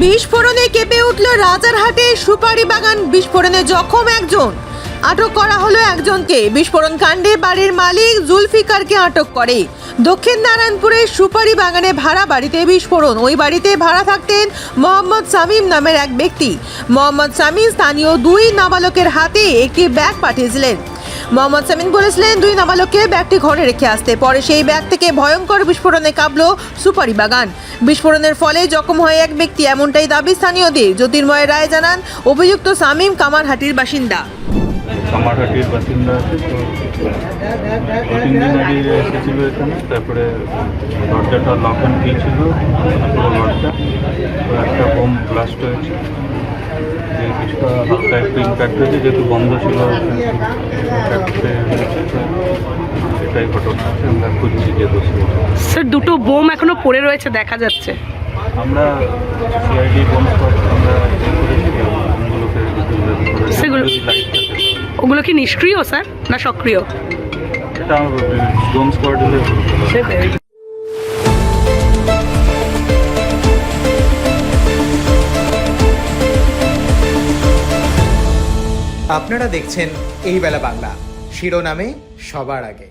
বিস্ফোরণে কেঁপে উঠল রাজারহাটে সুপারি বাগান। বিস্ফোরণে জখম একজন, আটক করা হলো একজনকে। বিস্ফোরণ কাণ্ডে বাড়ির মালিক জুলফিকারকে আটক করে। দক্ষিণ নারায়ণপুরের সুপারি বাগানে ভাড়া বাড়িতে বিস্ফোরণ। ওই বাড়িতে ভাড়া থাকতেন মোহাম্মদ শামীম নামের এক ব্যক্তি। মোহাম্মদ শামীম স্থানীয় দুই নাবালকের হাতে একটি ব্যাগ পাঠিয়েছিলেন। মোহাম্মদ শামীম বলেছিলেন দুই নাবালককে ব্যাগটি ঘরে রেখে আসতে। পরে সেই ব্যাগ থেকে ভয়ঙ্কর বিস্ফোরণে কাঁপল সুপারি বাগান। বিস্ফোরণের ফলে জখম হয় এক ব্যক্তি, এমনটাই দাবি স্থানীয়দের। জ্যোতির্ময় রায় জানান, অভিযুক্ত শামীম কামারহাটির বাসিন্দা। কামারহাটির বাসিন্দা আছে। তো 2-3 দিন আগে এসেছিল এখানে। তারপরে দরজাটা লক অ্যান্ড কি ছিল, পুরো ঘরটা। তো একটা বোম ব্লাস্ট হয়েছে, যে কিছুটা হালকা একটু ইম্প্যাক্ট হয়েছে, যেহেতু বন্ধ ছিল। এটাই ঘটনা আছে। আমরা খুঁজছি যে দোষী। স্যার, দুটো বোম এখনো পড়ে রয়েছে দেখা যাচ্ছে। আমরা সিআইডি বোম স্কোয়াড আমরা করেছি বোমগুলোকে। সেগুলো ওগুলো কি নিষ্ক্রিয় স্যার না সক্রিয়? এটা বোম স্কোয়াড হলে আপনারা দেখছেন এই বেলা বাংলা, শিরোনামে সবার আগে।